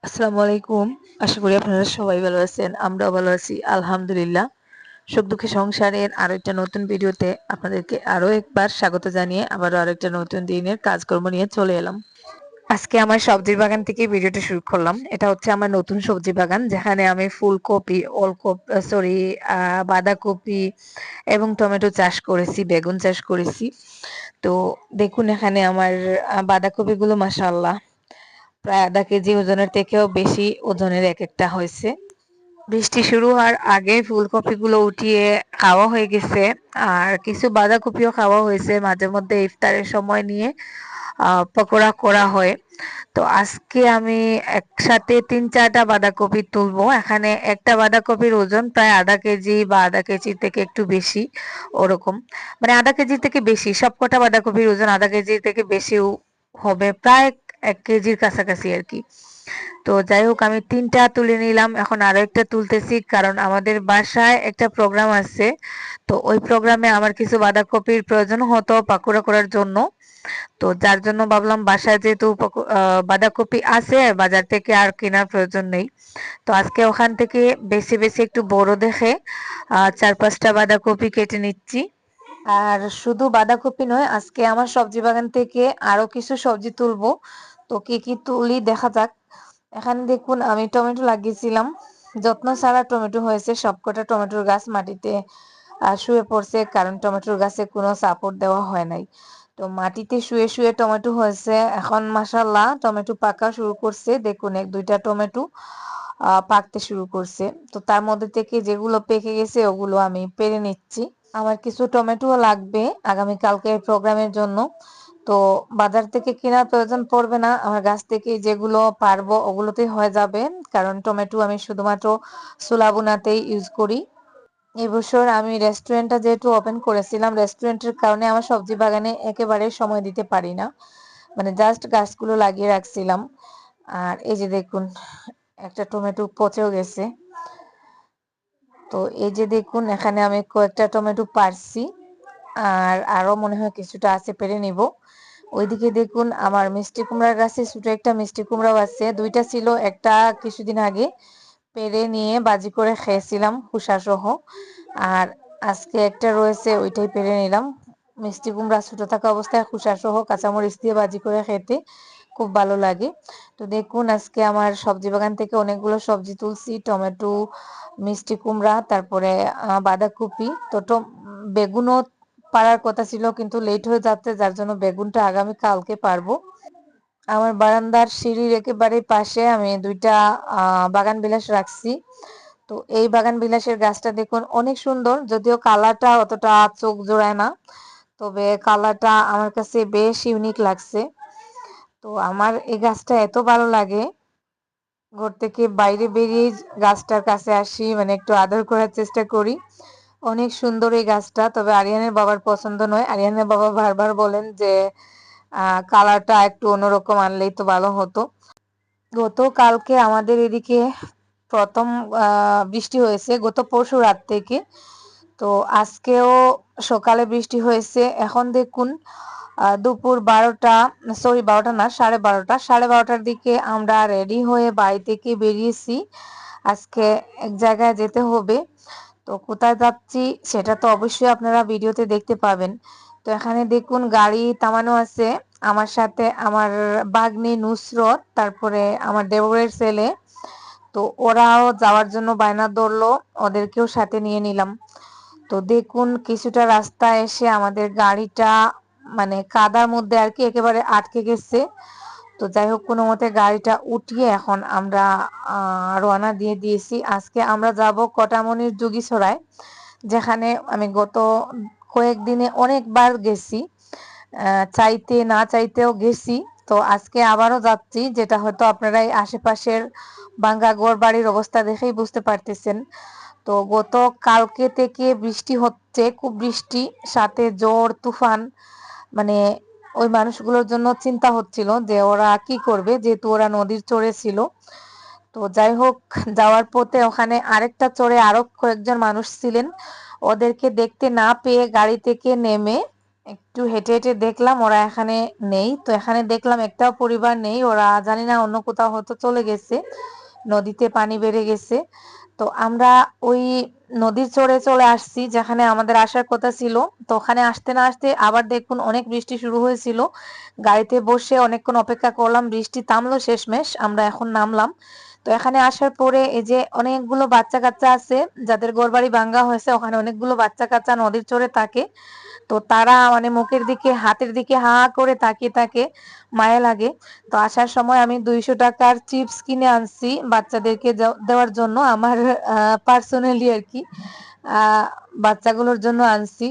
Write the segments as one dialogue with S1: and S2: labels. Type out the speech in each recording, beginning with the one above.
S1: আসসালামু আলাইকুম। আশা করি আপনারা সবাই ভালো আছেন। আমরাও ভালো আছি আলহামদুলিল্লাহ। সুখ দুঃখে সংসারের আরো একটা নতুন ভিডিওতে আপনাদেরকে আরো একবার স্বাগত জানিয়ে আবারও আরেকটা নতুন দিনের কাজকর্ম নিয়ে চলে এলাম। আজকে আমার সবজির বাগান থেকে ভিডিওটা শুরু করলাম। এটা হচ্ছে আমার নতুন সবজি বাগান, যেখানে আমি ফুলকপি, বাঁধাকপি এবং টমেটো চাষ করেছি, বেগুন চাষ করেছি। তো দেখুন এখানে আমার বাঁধাকপিগুলো মাশাআল্লাহ প্রায় আধা কেজি ওজনের থেকেও বেশি ওজনের এক একটা হয়েছে। বৃষ্টি শুরু হওয়ার আগে ফুলকপিগুলো উঠিয়ে খাওয়া হয়ে গেছে, আর কিছু বাঁধাকপিও খাওয়া হয়েছে। মাঝে মধ্যে ইফতারের সময় নিয়ে পকোড়া করা হয়। তো আজকে আমি একসাথে ৩-৪টা বাঁধাকপি তুলবো। এখানে একটা বাঁধাকপির ওজন প্রায় আধা কেজি বা আধা কেজির থেকে একটু বেশি, ওরকম। মানে আধা কেজির থেকে বেশি, সবকটা বাঁধাকপির ওজন আধা কেজির থেকে বেশি হবে, প্রায় ১ কেজির কাছাকাছি আর কি। তো যাই হোক, আমি ৩টা তুলে নিলাম। এখন আরো একটা তুলতেছি, কারণ আমাদের বাসায় একটা প্রোগ্রাম আছে। তো ওই প্রোগ্রামে আমার কিছু বাঁধাকপির প্রয়োজন হতো পাকোড়া করার জন্য। তো যার জন্য ভাবলাম বাসায় যেহেতু বাঁধাকপি আছে, বাজার থেকে আর কেনার প্রয়োজন নেই। তো আজকে ওখান থেকে বেশি বেশি একটু বড় দেখে ৪-৫টা বাঁধাকপি কেটে নিচ্ছি। আর শুধু বাঁধাকপি নয়, আজকে আমার সবজি বাগান থেকে আরো কিছু সবজি তুলবো। তো কি কি তুলি দেখা যাক। এখানে দেখুন আমি টমেটো লাগিয়েছিলাম, যত্ন ছাড়া টমেটো হয়েছে। সবকটা টমেটোর গাছ মাটিতে শুয়ে পড়ছে, কারণ টমেটোর গাছে কোনো সাপোর্ট দেওয়া হয় নাই। তো মাটিতে শুয়ে শুয়ে টমেটো হয়েছে। এখন মাশাআল্লাহ টমেটো পাকা শুরু করছে। দেখুন ১-২টা টমেটো পাকতে শুরু করছে। তো তার মধ্যে থেকে যেগুলো পেকে গেছে ওগুলো আমি পেরে নিচ্ছি। আমার কিছু টমেটোও লাগবে আগামীকালকে প্রোগ্রামের জন্য। তো বাজার থেকে কেনার প্রয়োজন পড়বে না, আমার গাছ থেকে যেগুলো পারবো ওগুলোতেই হয়ে যাবে। কারণ টমেটো আমি শুধুমাত্র ছোলা ভুনাতেই ইউজ করি। এবছর আমি রেস্টুরেন্টটা যেহেতু ওপেন করেছিলাম, রেস্টুরেন্টের কারণে আমার সবজি বাগানে একেবারে সময় দিতে পারি না। মানে জাস্ট গাছগুলো লাগিয়ে রাখছিলাম। আর এই যে দেখুন একটা টমেটো পচেও গেছে। তো এই যে দেখুন এখানে আমি কয়েকটা টমেটো পারছি, আর আরো মনে হয় কিছুটা আছে, পেরে নিব। ওইদিকে দেখুন আমার মিষ্টি কুমড়ার গাছে ছোট একটা মিষ্টি কুমড়াও আছে। ২টা ছিল, একটা কিছুদিন আগে পেরে নিয়ে বাজি করে খেয়েছিলাম খোসা সহ, আর আজকে একটা রয়েছে, ওইটাই পেরে নিলাম। মিষ্টি কুমড়া ছোট থাকা অবস্থায় খোসা সহ কাঁচামরিচ দিয়ে বাজি করে খেতে খুব ভালো লাগে। তো দেখুন আজকে আমার সবজি বাগান থেকে অনেকগুলো সবজি তুলছি, টমেটো, মিষ্টি কুমড়া, তারপরে বাঁধাকপি। তো বেগুনও পারার কথা ছিল, কিন্তু লেট হয়ে যাচ্ছে, যার জন্য বেগুনটা আগামী কালকে পারবো। আমার বারান্দার সিঁড়ির একেবারে পাশে আমি ২টা বাগান বিলাস রাখছি। তো এই বাগান বিলাসের গাছটা দেখুন অনেক সুন্দর, যদিও কালারটা অতটা চোখ জোড়ায় না, তবে কালারটা আমার কাছে বেশ ইউনিক লাগছে। তো আমার এই গাছটা এত ভালো লাগে, ঘর থেকে বাইরে বেরিয়ে গাছটার কাছে আসি, মানে একটু আদর করার চেষ্টা করি। অনেক সুন্দর এই গাছটা, তবে আরিয়ানের বাবার পছন্দ নয়। আরিয়ানের বাবা বারবার বলেন যে কালারটা একটু অন্যরকম আনলেই তো ভালো হতো। গতকালকে আমাদের এদিকে প্রথম বৃষ্টি হয়েছে, গত পরশু রাত থেকে। তো আজকেও সকালে বৃষ্টি হয়েছে। এখন দেখুন দুপুর ১২টা, সরি ১২টা না, ১২:৩০, ১২:৩০টার দিকে আমরা রেডি হয়ে বাড়ি থেকে বেরিয়েছি। আজকে এক জায়গায় যেতে হবে। তো কোথায় যাচ্ছি সেটা তো অবশ্যই আপনারা ভিডিওতে দেখতে পাবেন। তো এখানে দেখুন গাড়ি থামানো আছে, আমার সাথে আমার ভাগ্নি নুসরত, তারপরে আমার দেবরের ছেলে। তো ওরাও যাওয়ার জন্য বায়না ধরলো, ওদেরকেও সাথে নিয়ে নিলাম। তো দেখুন কিছুটা রাস্তা এসে আমাদের গাড়িটা মানে কাদার মধ্যে আর কি একেবারে আটকে গেছে। তো যাই হোক কোনো মতে গাড়িটা উঠিয়ে এখন আমরা রওনা দিয়ে দিয়েছি। আজকে আমরা যাব কটামনির যোগীছড়ায়, যেখানে আমি গত কয়েকদিনে অনেকবার গেছি, চাইতে না চাইতেও গেছি। তো আজকে আবারও যাচ্ছি, যেটা হয়তো আপনারা এই আশেপাশের ভাঙ্গা ঘর বাড়ির অবস্থা দেখেই বুঝতে পারতেছেন। তো গত কালকে থেকে বৃষ্টি হচ্ছে, খুব বৃষ্টি, সাথে ঝড় তুফান। মানে ওই মানুষগুলোর জন্য চিন্তা হচ্ছিল যে ওরা কি করবে, যেহেতু ওরা নদীর চরে ছিল। তো যাই হোক, যাওয়ার পথে ওখানে আরেকটা চরে আরো কয়েকজন মানুষ ছিলেন। ওদেরকে দেখতে না পেয়ে গাড়ি থেকে নেমে একটু হেঁটে হেঁটে দেখলাম ওরা এখানে নেই। তো এখানে দেখলাম একটাও পরিবার নেই, ওরা জানি না অন্য কোথাও হয়তো চলে গেছে, নদীতে পানি বেড়ে গেছে। তো আমরা ওই নদীর চরে চলে আসছি যেখানে আমাদের আসার কথা ছিল। তো ওখানে আসতে না আসতে আবার দেখুন অনেক বৃষ্টি শুরু হয়েছিল। গাড়িতে বসে অনেকক্ষণ অপেক্ষা করলাম, বৃষ্টি থামলো শেষমেশ, আমরা এখন নামলাম। তো এখানে আসার পরে এই যে অনেকগুলো বাচ্চা কাচ্চা আছে যাদের ঘরবাড়ি ভাঙ্গা হয়েছে, ওখানে অনেকগুলো বাচ্চা কাচ্চা নদীর চরে থাকে। তো তারা মানে মুখের দিকে হাতের দিকে হা করে তাকিয়ে থাকে, মায়া লাগে। তো আসার সময় আমি 200 টাকার চিপস কিনে আনছি বাচ্চাদেরকে দেওয়ার জন্য, আমার পার্সোনালি আর কি আহ বাচ্চাগুলোর জন্য আনছি,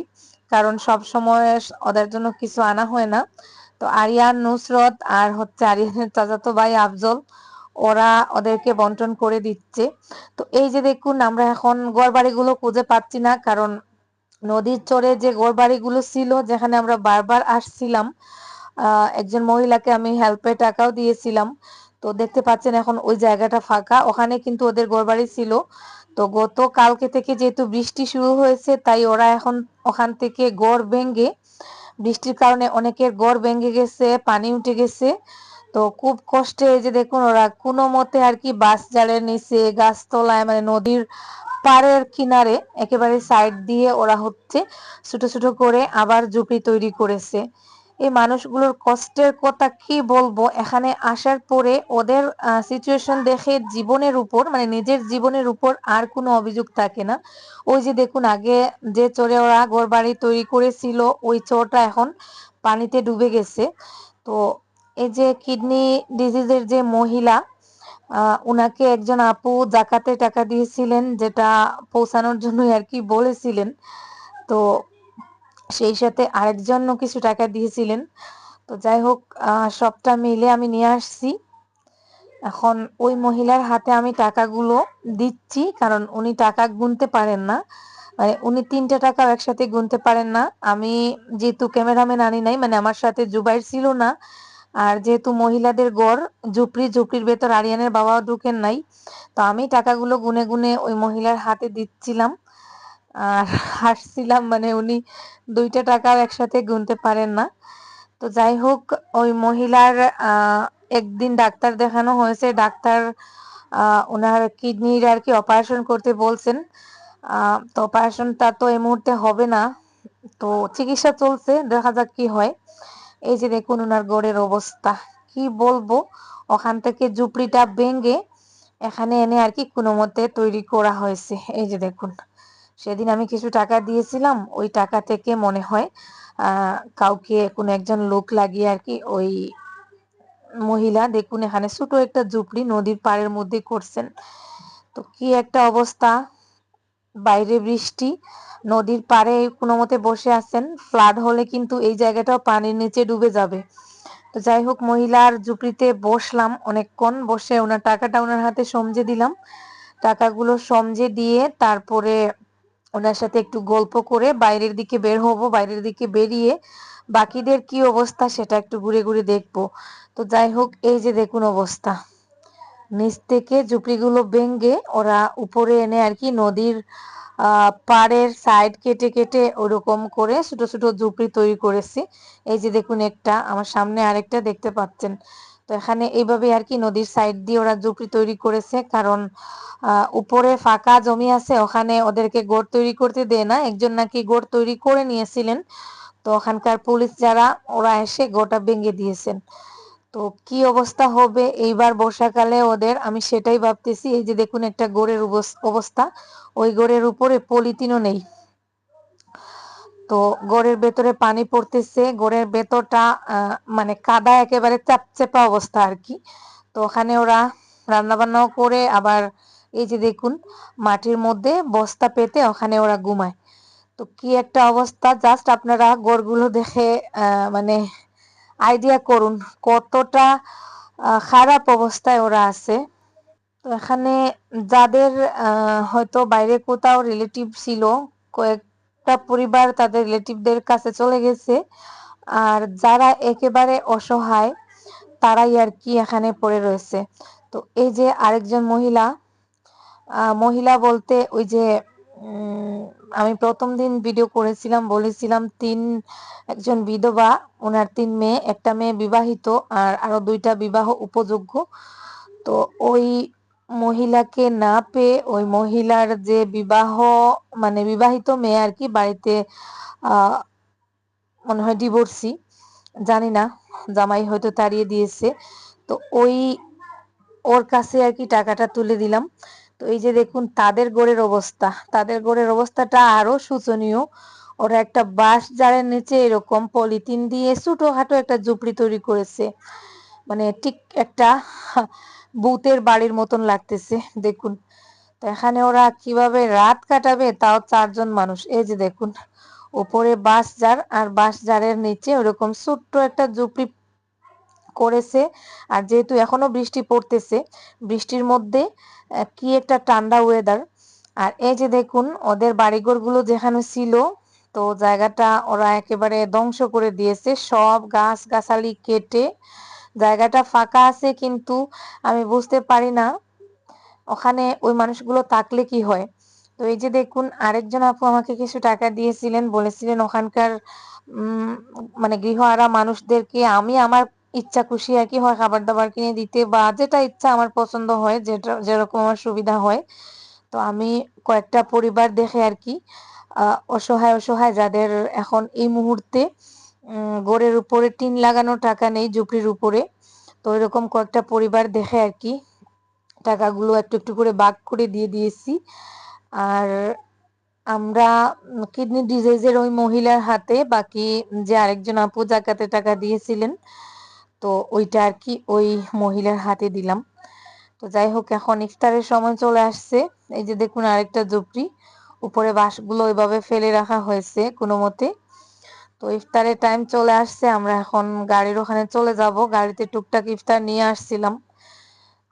S1: কারণ সব সময় ওদের জন্য কিছু আনা হয় না। তো আরিয়ান, নুসরত আর হচ্ছে আরিয়ানের চাচাতো ভাই আফজল, ওরা ওদেরকে বন্টন করে দিচ্ছে। তো এই যে দেখুন আমরা এখন ঘর বাড়িগুলো খুঁজে পাচ্ছি না, কারণ নদীর চরে যে ঘরবাড়িগুলো ছিল যেখানে আমরা বারবার আসছিলাম, একজন মহিলাকে আমি হেল্পের টাকাও দিয়েছিলাম। তো দেখতে পাচ্ছেন এখন ওই জায়গাটা ফাঁকা, ওখানে কিন্তু ওদের ঘরবাড়ি ছিল। তো গত কালকে থেকে যেহেতু বৃষ্টি শুরু হয়েছে, তাই ওরা এখন ওখান থেকে ঘর ভেঙে, বৃষ্টির কারণে অনেকের ঘর ভেঙে গেছে, পানি উঠে গেছে। তো খুব কষ্টে এই যে দেখুন ওরা কোনো মতে আর কি বাঁশ জালের নিচে গাছতলায় মানে নদীর পাড়ের কিনারে একেবারে সাইড দিয়ে ওরা হচ্ছে ছোট ছোট করে আবার ঝুপড়ি তৈরি করেছে। এই মানুষগুলোর কষ্টের কথা কি বলবো, এখানে আসার পরে ওদের সিচুয়েশন দেখে জীবনের উপর মানে নিজের জীবনের উপর আর কোনো অভিযোগ থাকে না। ওই যে দেখুন আগে যে চরে ওরা ঘর বাড়ি তৈরি করেছিল, ওই চরটা এখন পানিতে ডুবে গেছে। তো এই যে কিডনি ডিজিজের যে মহিলা, উনাকে একজন আপু জাকাতে টাকা দিয়েছিলেন, যেটা পৌঁছানোর জন্য আর কি বলেছিলেন। তো সেই সাথে আরেকজনও কিছু টাকা দিয়েছিলেন। তো যাই হোক, সবটা মিলে আমি নিয়ে আসছি। এখন ওই মহিলার হাতে আমি টাকাগুলো দিচ্ছি, কারণ উনি টাকা গুনতে পারেন না, মানে উনি 3টা টাকাও একসাথে গুনতে পারেন না। আমি যেহেতু ক্যামেরাম্যান আনি নাই, মানে আমার সাথে জুবাইর ছিল না, আর যেহেতু মহিলাদের গড় ঝুপড়ির ভেতর আরিয়ানের বাবাও ঢুকেন নাই, তো আমি টাকাগুলো গুনে গুনে ওই মহিলার হাতে দিচ্ছিলাম আর হাসছিলাম, মানে উনি 2টা টাকাও একসাথে গুনতে পারেন না। তো যাই হোক, ওই মহিলার একদিন ডাক্তার দেখানো হয়েছে, ডাক্তার ওনার কিডনির আর কি অপারেশন করতে বলছেন। তো অপারেশনটা তো এই মুহূর্তে হবে না, তো চিকিৎসা চলছে, দেখা যাক কি হয়। এই যে দেখুন ওনার গোড়ের অবস্থা, কি বলবো, ওখান থেকে ঝুপড়িটা ভেঙে এখানে এনে আর কি কোনো মতে তৈরি করা হয়েছে। এই যে দেখুন, সেদিন আমি কিছু টাকা দিয়েছিলাম, ওই টাকা থেকে মনে হয় কাউকে কোনো একজন লোক লাগিয়ে আর কি ওই মহিলা দেখুন এখানে ছোট একটা ঝুপড়ি নদীর পাড়ের মধ্যে করছেন। তো কি একটা অবস্থা, বাইরে বৃষ্টি, নদীর পাড়ে কোনো মতে বসে আছেন, ফ্লাড হলে কিন্তু এই জায়গাটাও পানির নিচে ডুবে যাবে। তো যাই হোক, মহিলার ঝুপড়িতে বসলাম অনেকক্ষণ, বসে ওনার টাকাটা ওনার হাতে সমঝে দিলাম। টাকাগুলো সমঝে দিয়ে তারপরে ওনার সাথে একটু গল্প করে বাইরের দিকে বের হব, বাইরের দিকে বেরিয়ে বাকিদের কি অবস্থা সেটা একটু ঘুরে ঘুরে দেখবো। তো যাই হোক, এই যে দেখুন অবস্থা, নিচ থেকে ঝুপড়িগুলো ভেঙে ওরা উপরে এনে আর কি নদীর পাড়ের সাইড কেটে কেটে ওরকম করে ছোট ছোট ঝুপড়ি তৈরি করেছে। এই যে দেখুন একটা, আমার সামনে আরেকটা দেখতে পাচ্ছেন। তো এখানে এইভাবে আর কি নদীর সাইড দিয়ে ওরা ঝুপড়ি তৈরি করেছে, কারণ উপরে ফাঁকা জমি আছে, ওখানে ওদেরকে ঘর তৈরি করতে দেয় না, একজন নাকি ঘর তৈরি করে নিয়েছিলেন। তো ওখানকার পুলিশ যারা, ওরা এসে ঘরটা ভেঙে দিয়েছেন। তো কি অবস্থা হবে এইবার বর্ষাকালে ওদের, আমি সেটাই ভাবতেছি। এই যে দেখুন একটা ঘরের অবস্থা, ওই ঘরের উপরে পলিথিনও নেই। তো ঘরের ভেতরে পানি পড়তেছে, ঘরের ভেতরটা মানে কাদা একেবারে চাপচেপা অবস্থা আর কি। তো ওখানে ওরা রান্না বান্নাও করে, আবার এই যে দেখুন মাটির মধ্যে বস্তা পেতে ওখানে ওরা ঘুমায়। তো কি একটা অবস্থা, জাস্ট আপনারা ঘরগুলো দেখে মানে আইডিয়া করুন কতটা খারাপ অবস্থায় ওরা আছে। তো এখানে যাদের হয়তো বাইরে কোথাও রিলেটিভ ছিল, কয়েকটা পরিবার তাদের রিলেটিভদের কাছে চলে গেছে, আর যারা একেবারে অসহায় তারাই আর কি এখানে পড়ে রয়েছে। তো এই যে আরেকজন মহিলা, মহিলা বলতে ওই যে উম আমি ১ম দিন ভিডিও করেছিলাম, বলেছিলাম একজন বিধবা, উনার ৩ মেয়ে, একটা মেয়ে বিবাহিত আর আরো ২ টা বিবাহ উপযোগ্য। তো ওই মহিলাকে না পেয়ে ওই মহিলার যে মানে বিবাহিত মেয়ে আরকি বাড়িতে আ মনে হয় ডিভোর্সি, জানি না, জামাই হয়তো তাড়িয়ে দিয়েছে। তো ওর কাছে আরকি টাকাটা তুলে দিলাম। তো এই যে দেখুন তাদের ঘরের অবস্থাটা আরো শোচনীয়। ওরা একটা বাঁশঝাড়ের নিচে এরকম পলিথিন দিয়ে ছোটখাটো একটা ঝুপড়ি তৈরি করেছে। মানে ঠিক একটা ভূতের বাড়ির মতন লাগতেছে দেখুন। তো এখানে ওরা কিভাবে রাত কাটাবে তাও ৪ জন মানুষ। এই যে দেখুন উপরে বাঁশঝাড় আর বাঁশঝাড়ের নিচে ওরকম ছোট্ট একটা ঝুপড়ি করেছে। আর যেহেতু এখনো বৃষ্টি পড়তেছে, বৃষ্টির মধ্যে কি একটা ঠান্ডা ওয়েদার। আর এই যে দেখুন ওদের বাড়িঘরগুলো যেখানে ছিল, তো জায়গাটা ওরা একেবারে ধ্বংস করে দিয়েছে, সব গাছ-গাছালি কেটে জায়গাটা ফাঁকা আছে, কিন্তু আমি বুঝতে পারি না ওখানে ওই মানুষগুলো থাকলে কি হয়। তো এই যে দেখুন আরেকজন আপু আমাকে কিছু টাকা দিয়েছিলেন, বলেছিলেন ওখানকার মানে গৃহহারা মানুষদেরকে আমি আমার ইচ্ছা খুশি আর কি হয় খাবার দাবার কিনে দিতে, বা যেটা ইচ্ছা আমার পছন্দ হয়, যেটা যেরকম আমার সুবিধা হয়। তো আমি কয়েকটা পরিবার দেখে আর কি অসহায় যাদের এখন এই মুহূর্তে ঘরের উপরে টিন লাগানো টাকা নেই, ঝুপড়ির উপরে, তো এরকম কয়েকটা পরিবার দেখে আর কি টাকাগুলো একটু একটু করে ভাগ করে দিয়ে দিয়েছি। আর আমরা কিডনি ডিজিজের ওই মহিলার হাতে, বাকি যে আরেকজন আপু জাকাতে টাকা দিয়েছিলেন, তো ওইটা আর কি ওই মহিলার হাতে দিলাম। তো যাই হোক এখন ইফতারের সময় চলে আসছে। এই যে দেখুন আরেকটা ঝুপড়ি, উপরে বাঁশগুলো ওইভাবে ফেলে রাখা হয়েছে কোনো মতে। তো ইফতারের টাইম চলে আসছে, আমরা এখন গাড়ির ওখানে চলে যাব। গাড়িতে টুকটাক ইফতার নিয়ে আসছিলাম।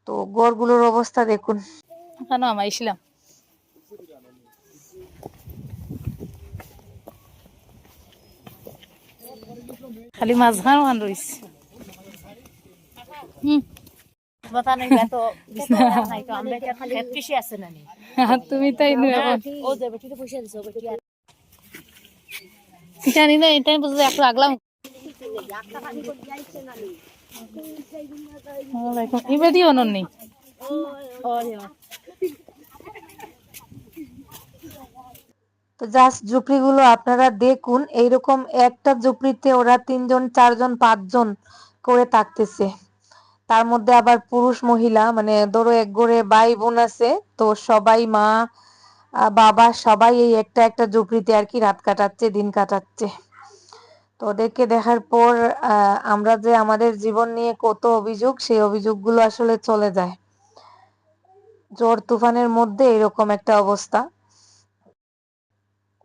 S1: তো ঘরগুলোর অবস্থা দেখুন।
S2: কেন আমার ইসলাম খালি মাছ খাওয়া আন রইছে। তুমি তাই জানি না, এটাই বুঝতে একটু আগলাম ইবেদি অনন নেই।
S1: তো জাস্ট ঝুপড়িগুলো আপনারা দেখুন, এইরকম একটা ঝুপড়িতে ওরা ৩ জন ৪ জন ৫ জন করে থাকতেছে। তার মধ্যে আবার পুরুষ মহিলা, মানে ধরো এক ঘরে ভাই বোন আছে, তো সবাই মা বাবা সবাই এই একটা ঝুপড়িতে আর কি রাত কাটাচ্ছে, দিন কাটাচ্ছে। তো ওদেরকে দেখার পর আমরা যে আমাদের জীবন নিয়ে কত অভিযোগ, সেই অভিযোগগুলো আসলে চলে যায়। ঝড় তুফানের মধ্যে এরকম একটা অবস্থা।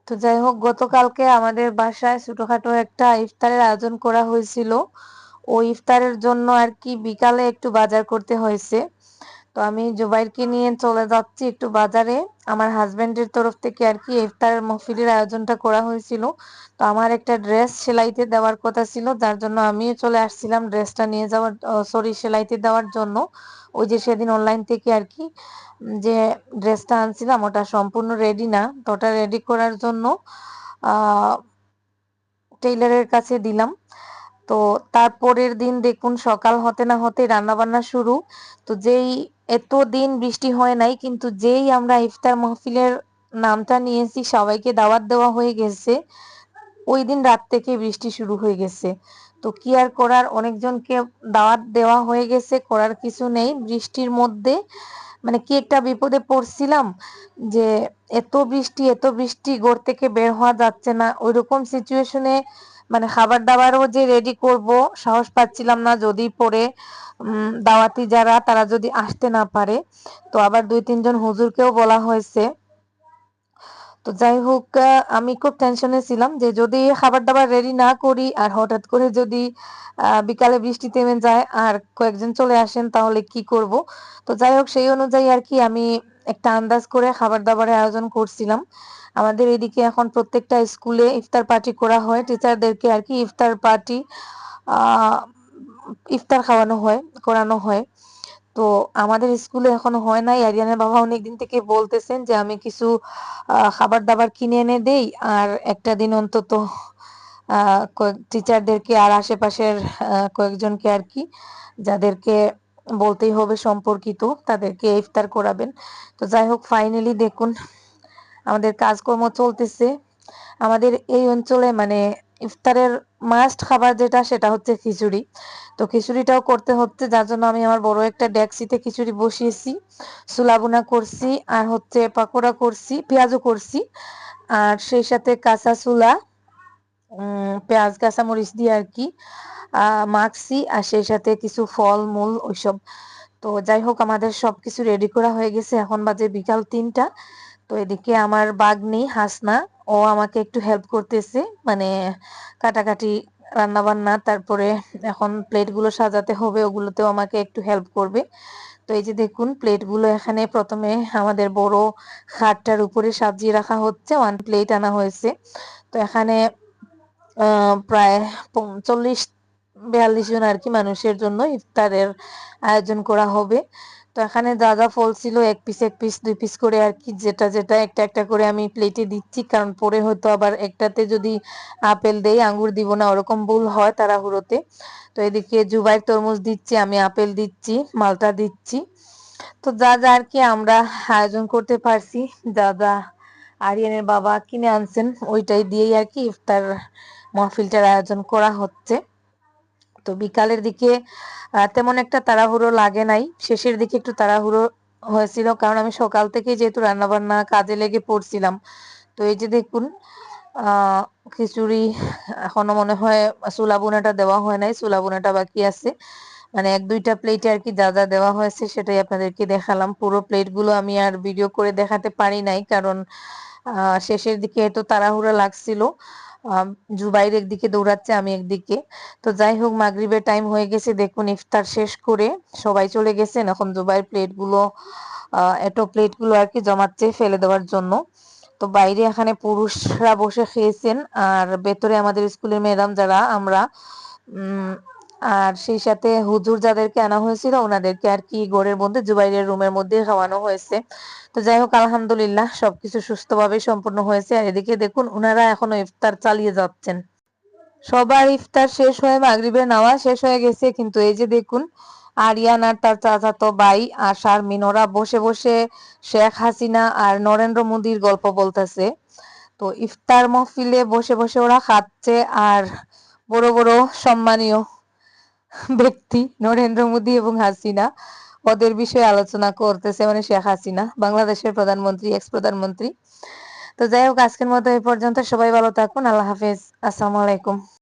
S1: তো যাই হোক গতকালকে আমাদের বাসায় ছোটখাটো একটা ইফতারের আয়োজন করা হয়েছিল। ওই ইফতারের জন্য আর কি বিকালে একটু বাজার করতে হয়েছে। তো আমি জুবাইরকে নিয়ে চলে যাচ্ছি একটু বাজারে। আমার হাজবেন্ডের তরফ থেকে আর কি ইফতারের মাহফিলের আয়োজনটা করা হয়েছিল। তো আমার একটা ড্রেস সেলাইতে দেওয়ার কথা ছিল, যার জন্য আমিও চলে আসছিলাম ড্রেসটা নিয়ে যাওয়ার, সরি সেলাইতে দেওয়ার জন্য। ওই যে সেদিন অনলাইন থেকে আর কি যে ড্রেসটা আনছিলাম ওটা সম্পূর্ণ রেডি না, তো ওটা রেডি করার জন্য টেইলারের কাছে দিলাম। তো তারপরের দিন দেখুন সকাল হতে না হতে রান্না বান্না শুরু। তো এতদিন বৃষ্টি হয় নাই, কিন্তু যেই আমরা ইফতার মাহফিলের নামটা নিয়েছি, সবাইকে দাওয়াত দেওয়া হয়ে গেছে, ওই দিন রাত থেকে বৃষ্টি শুরু হয়ে গেছে। তো কি আর করার, অনেকজনকে দাওয়াত দেওয়া হয়ে গেছে, করার কিছু নেই। বৃষ্টির মধ্যে মানে কি একটা বিপদে পড়ছিলাম, যে এত বৃষ্টি ঘর থেকে বের হওয়া যাচ্ছে না, ওইরকম সিচুয়েশনে মানে খাবার দাবারও যে রেডি করব সাহস পাচ্ছিলাম না, যদি পরে দাওয়াতি যারা তারা যদি আসতে না পারে। তো আবার ২-৩ জন হুজুরকেও বলা হয়েছে। তো যাই হোক আমি খুব টেনশনে ছিলাম যে যদি খাবার দাবার রেডি না করি আর হঠাৎ করে যদি বিকালে বৃষ্টি থেমে যায় আর কয়েকজন চলে আসেন, তাহলে কি করব। তো যাই হোক সেই অনুযায়ী আর কি আমি একটা আন্দাজ করে খাবার দাবারের আয়োজন করছিলাম। আমাদের এদিকে এখন প্রত্যেকটা স্কুলে ইফতার পার্টি করা হয়, টিচারদেরকে আর কি ইফতার পার্টি ইফতার খাওয়ানো হয়, করানো হয়। তো আমাদের স্কুলে এখনো হয় নাই। আরিয়ানের বাবা অনেকদিন থেকে বলতেছেন যে আমি কিছু খাবার দাবার কিনে এনে দেই আর একটা দিন অন্তত কয়েক টিচারদেরকে আর আশেপাশের কয়েকজনকে আর কি যাদেরকে বলতেই হবে সম্পর্কিত তাদেরকে ইফতার করাবেন। তো যাই হোক ফাইনালি দেখুন আমাদের কাজকর্ম চলতেছে। আমাদের এই অঞ্চলে মানে ইফতারের মাস্ট খাবার যেটা সেটা হচ্ছে খিচুড়ি। তো খিচুড়িটাও করতে হচ্ছে যার জন্য আমি আমার বড় একটা ডেকচিতে খিচুড়ি বসিয়েছি, ছোলা ভুনা করছি আর হচ্ছে পাকোড়া করছি, পেঁয়াজও করছি আর সেই সাথে কাঁচা ছোলা পেঁয়াজ কাঁচামরিচ দিয়ে আর কি মাখছি আর সেই সাথে কিছু ফলমূল ওইসব। তো যাই হোক আমাদের সবকিছু রেডি করা হয়ে গেছে, এখন বাজে বিকাল ৩টা। তো এদিকে আমার বাগ্নি হাসনা ও আমাকে একটু হেল্প করতেছে মানে কাটাকাটি রান্না বান্না, তারপরে এখন প্লেটগুলো সাজাতে হবে ওগুলোতেও আমাকে একটু হেল্প করবে। তো এই যে দেখুন প্লেটগুলো এখানে প্রথমে আমাদের বড় খাটটার উপরে সাজিয়ে রাখা হচ্ছে, 1 প্লেট আনা হয়েছে। তো এখানে প্রায় ৪০-৪২ জন আর কি মানুষের জন্য ইফতারের আয়োজন করা হবে। তো এখানে যা যা ফল ছিল ১ পিস ১ পিস ২ পিস করে আর কি যেটা যেটা একটা একটা করে আমি প্লেটে দিচ্ছি, কারণ পরে হয়তো আবার একটাতে যদি আপেল দেই আঙ্গুর দিব না ওরকম ভুল হয় তাড়াহুড়োতে। তো এদিকে জুবাইর তরমুজ দিচ্ছি, আমি আপেল দিচ্ছি, মালটা দিচ্ছি। তো যা যা আর কি আমরা আয়োজন করতে পারছি, যা যা আরিয়ানের বাবা কিনে আনছেন ওইটাই দিয়েই আর কি ইফতার মাহফিলটার আয়োজন করা হচ্ছে। তো বিকালের দিকে তেমন একটা তাড়াহুড়ো লাগে নাই, শেষের দিকে একটু তাড়াহুড়ো হয়েছিল কারণ আমি সকাল থেকে যেহেতু রান্নাবান্না কাজে লেগে পড়ছিলাম। তো এই যে দেখুন খিচুড়ি এখনো মনে হয় ছোলা ভুনাটা দেওয়া হয় নাই, ছোলা ভুনাটা বাকি আছে। মানে ১-২টা প্লেটে আর কি যা যা দেওয়া হয়েছে সেটাই আপনাদেরকে দেখালাম। পুরো প্লেটগুলো আমি আর ভিডিও করে দেখাতে পারি নাই কারণ শেষের দিকে এত তাড়াহুড়া লাগছিল। জুবাইর একদিকে দৌড়াচ্ছে আমি একদিকে। তো যাই হোক মাগরিবের টাইম হয়ে গেছে, দেখুন ইফতার শেষ করে সবাই চলে গেছেন, এখন জুবাইর প্লেটগুলো এটো প্লেটগুলো আর কি জমাচ্ছে ফেলে দেওয়ার জন্য। তো বাইরে এখানে পুরুষরা বসে খেয়েছেন আর ভেতরে আমাদের স্কুলের ম্যাডাম যারা আমরা আর সেই সাথে হুজুর যাদেরকে আনা হয়েছিল ওনাদেরকে আর কি ঘরের মধ্যে জুবাইরের রুমের মধ্যে খাওয়ানো হয়েছে। তো যাই হোক আলহামদুলিল্লাহ সবকিছু সুস্থভাবে সম্পন্ন হয়েছে। আর এদিকে দেখুন ওনারা এখনো ইফতার চালিয়ে যাচ্ছেন। সবার ইফতার শেষ হয়ে মাগরিবের নামাজ শেষ হয়ে গেছে, কিন্তু এই যে দেখুন আরিয়ান আর তার চাচাতো ভাই আর শারমিন ওরা বসে বসে শেখ হাসিনা আর নরেন্দ্র মোদীর গল্প বলতেছে। তো ইফতার মাহফিলে বসে বসে ওরা খাচ্ছে আর বড় বড় সম্মানীয় ব্যক্তি নরেন্দ্র মোদী এবং হাসিনা ওদের বিষয়ে আলোচনা করতেছে, মানে শেখ হাসিনা বাংলাদেশের প্রধানমন্ত্রী, এক্স প্রধানমন্ত্রী। তো যাই হোক আজকের মতো এই পর্যন্ত, সবাই ভালো থাকুন, আল্লাহ হাফেজ, আসসালামু আলাইকুম।